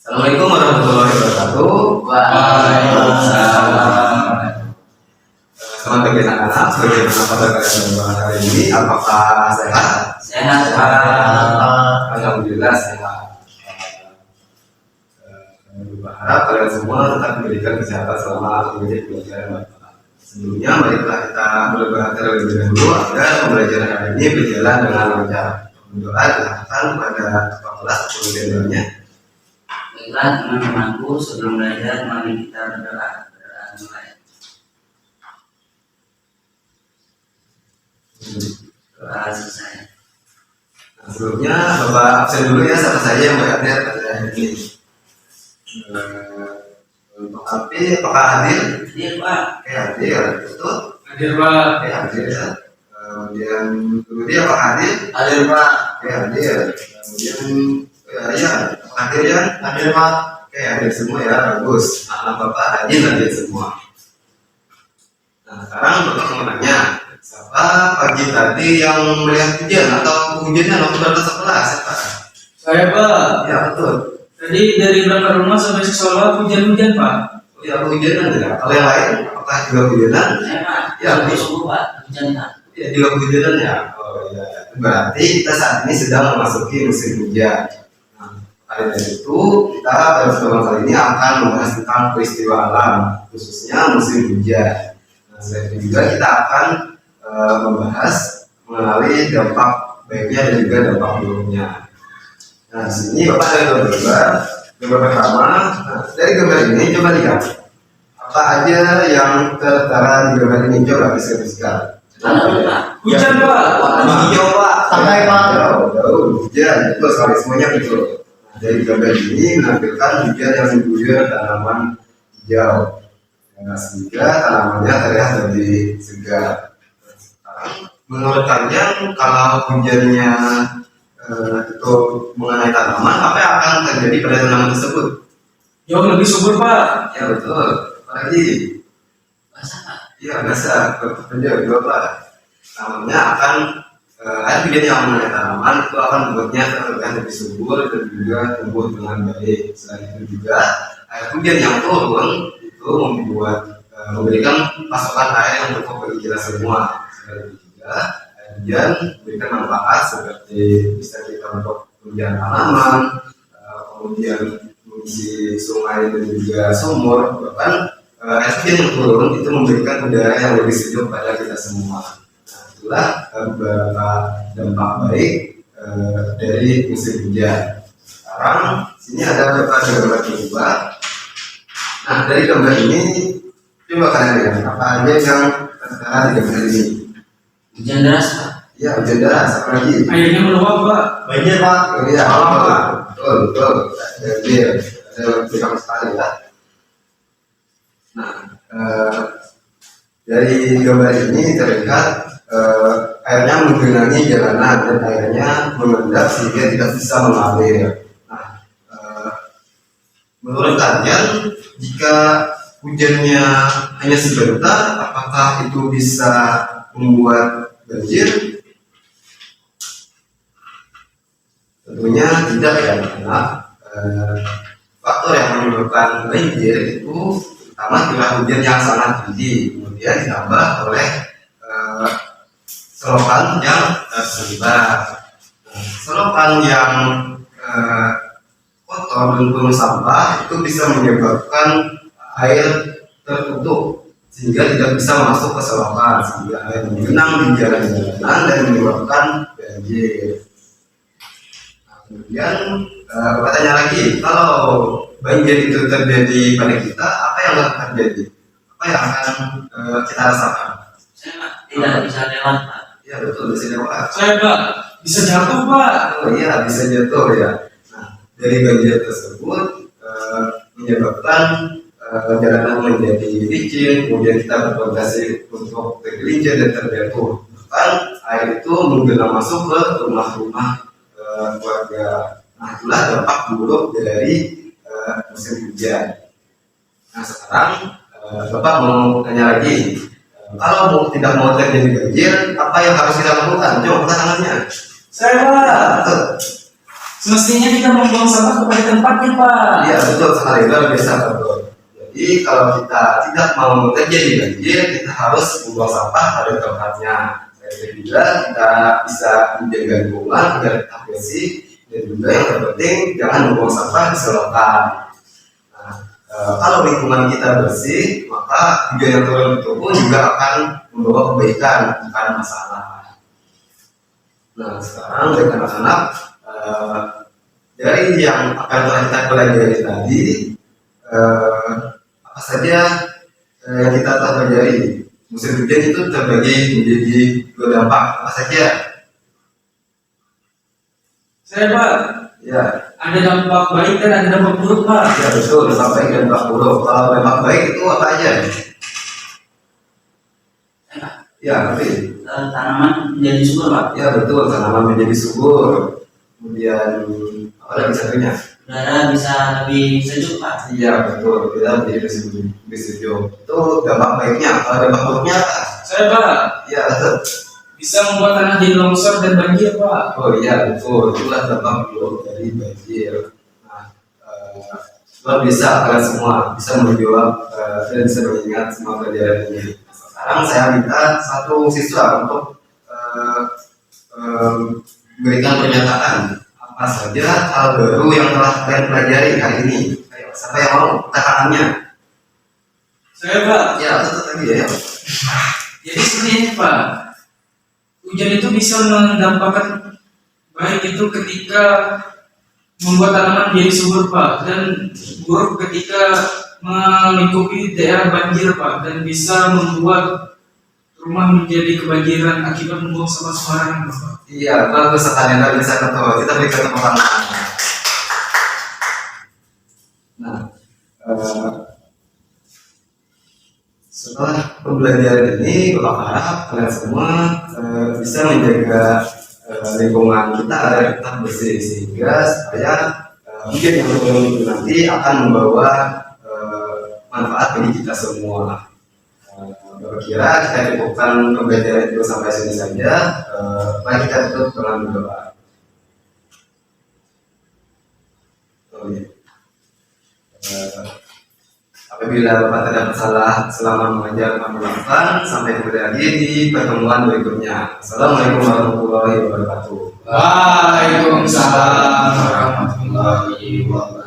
Assalamualaikum warahmatullahi wabarakatuh. Waalaikumsalam. Selamat pagi anak-anak. Bagaimana kabar kalian semua hari ini? Apakah sehat? Sehat, Pak. Alhamdulillah sehat. Berharap kalian semua tetap diberikan kesehatan selama mengikuti pelajaran Bapak. Sebelumnya, marilah kita berdoa terlebih dahulu agar pembelajaran hari ini berjalan dengan lancar. Berdoa dilakukan pada kepala kelas kemudian doanya. Baiklah teman-temanku, sebelum belajar mari kita berdoa. Berdoa mulai. Doa selesai. Nah, sebelumnya Bapak absen dulu ya, siapa saja yang berhadir pada hari ini. Untuk Api, apakah hadir? Hadir, Pak. Oke, hadir. Betul? Hadir, Pak. Oke, hadir ya. Kemudian Rudi apakah hadir? Hadir, Pak. Oke, hadir. Kemudian ya, hadir ya? Hadir, Pak. Oke, hadir semua ya, bagus. Anak Bapak hadir semua. Nah, sekarang Bapak mau nanya, siapa pagi tadi yang melihat hujan atau hujannya waktu berangkat sekolah? Siapa? Saya, Pak. Ya, betul. Tadi dari berangkat rumah sampai sekolah hujan-hujan, Pak. Oh, ya, hujanan ya. Kalau yang lain, apakah juga hujanan? Saya, Pak. Ya, Sampai subuh, Pak. Hujan, Pak. Ya, juga hujanan ya. Oh iya. Berarti kita saat ini sedang memasuki musim hujan. Nah, kali dari itu kita pada pertemuan kali ini akan membahas tentang peristiwa alam, khususnya musim hujan. Nah, selain itu juga kita akan membahas mengenai dampak baiknya dan juga dampak buruknya. Nah, di sini Bapak ada gambar. Gambar pertama, nah, dari gambar ini coba lihat apa aja yang tertera di gambar ini, coba diskusikan. Mana, Pak? Hujan, Pak. Warna hijau Pak. Sampai, Pak. Jauh, hujan. Betul sekali, semuanya betul. Nah, dari gambar ini menampilkan hujan yang mengguyur tanaman hijau. Nah, sehingga tanamannya terlihat lebih segar. Menurut kalian, kalau hujannya itu mengenai tanaman, apa yang akan terjadi pada tanaman tersebut? Jauh lebih subur, Pak. Ya betul. Apalagi? Basah, Pak. Iya biasa. Bekerja Pak. Tanamannya akan air hujan yang mengenai tanaman itu akan membuatnya terlihat lebih subur dan juga tumbuh dengan baik. Selain itu juga air hujan yang turun itu membuat memberikan pasokan air yang cukup bagi kita semua. Selain itu juga air hujan memberikan manfaat seperti bisa kita untuk penunjang tanaman, kemudian mengisi sungai dan juga sumur, bahkan air hujan yang turun itu memberikan udara yang lebih sejuk pada kita semua. Nah, itulah beberapa dampak baik dari musim hujan. Sekarang sini ada beberapa gambar kedua. Nah, dari gambar ini coba kalian lihat apa aja yang tertera di gambar ini. Hujan deras, Pak. Ya, hujan deras. Apa lagi? Airnya meluap, Pak. Banjir Pak. Oh, iya, betul. Banjir. Ada beberapa sekali ya. Nah, dari gambar ini terlihat airnya menggenangi jalanan dan airnya mengendap sehingga tidak bisa mengalir. Nah, menurut kalian jika hujannya hanya sebentar, apakah itu bisa membuat banjir? Tentunya tidak ya, karena faktor yang menyebabkan banjir itu pertama curah hujan yang sangat tinggi, kemudian ditambah oleh selokan yang tersebar. Selokan yang kotor dan penuh sampah itu bisa menyebabkan air tertutup sehingga tidak bisa masuk ke selokan, sehingga air menggenang di jalan-jalanan dan menyebabkan banjir. Nah, kemudian Bapak tanya lagi, kalau banjir itu terjadi pada kita, apa yang akan terjadi? Apa yang akan kita rasakan? Saya, Pak, tidak bisa lewat, Pak. Ya betul, bisa lewat. Saya, Pak. Bisa jatuh, Pak. Oh iya, bisa jatuh ya. Nah, dari banjir tersebut menyebabkan jalanan menjadi licin, kemudian kita berpotensi untuk tergelincir dan terjatuh. Bahkan air itu menggenang masuk ke rumah-rumah warga. Nah, itulah dampak buruk dari musim hujan. Nah, sekarang Bapak mau tanya lagi, kalau tidak mau terjadi banjir, apa yang harus kita lakukan? Coba angkat tangannya. Saya, Pak. Betul. Semestinya kita membuang sampah kepada tempatnya, Pak. Iya betul sekali, luar biasa betul. Jadi kalau kita tidak mau terjadi banjir, kita harus membuang sampah pada tempatnya. Dan juga kita bisa menjaga lingkungan agar tetap bersih, dan juga yang terpenting jangan membuang sampah di selokan. Nah, kalau lingkungan kita bersih, maka hujan yang turun itu pun juga akan membawa kebaikan, bukan masalah. Nah sekarang bagi anak-anak, dari yang akan telah kita pelajari tadi, apa saja yang kita telah pelajari. Musim hujan itu terbagi menjadi dua dampak. Apa saja? Saya, Pak, Ya, ada dampak baik dan ada dampak buruk, Pak. ya betul. Dampak baik dan dampak buruk. Kalau dampak baik itu apa aja? Ya, tapi Tanaman menjadi subur, Pak. ya betul. Tanaman menjadi subur. Kemudian apa lagi satunya? Udara bisa lebih sejuk, Pak. Iya betul. Kita menjadi lebih sejuk. Itu dampak baiknya. Kalau dampak buruknya apa? Saya, Pak, Ya betul. bisa membuat tanah jadi longsor dan banjir, Pak. Oh iya betul, itulah dampak buruk dari banjir. Nah, luar biasa kalian semua bisa menjawab dan bisa mengingat semua pelajaran ini. Sekarang saya minta satu siswa untuk memberikan pernyataan apa saja hal baru yang telah kalian pelajari hari ini. Ayo, siapa yang mau tangannya? Saya, Pak, Ya, tetap lagi ya. jadi seperti ini, Pak. Hujan itu bisa mendampakkan baik itu ketika membuat tanaman menjadi subur, Pak, dan buruk ketika melingkupi daerah banjir, Pak, dan bisa membuat rumah menjadi kebanjiran akibat membuang sampah sembarangan, Pak. Iya, bagus sekali. Anda bisa ketemu. Kita berikan tepuk tangan. Nah, setelah pembelajaran ini, Bapak harap kalian semua bisa menjaga lingkungan kita agar tetap bersih, sehingga supaya hujan yang turun itu nanti akan membawa manfaat bagi kita semua. Kira kita cukupkan pembelajaran itu sampai sini saja. Mari kita tutup dengan berdoa. Oh, iya. Apabila Bapak tidak bersalah selama mengajar melakukan, sampai kembali lagi di pertemuan berikutnya. Assalamualaikum warahmatullahi wabarakatuh. Waalaikumsalam warahmatullahi wabarakatuh.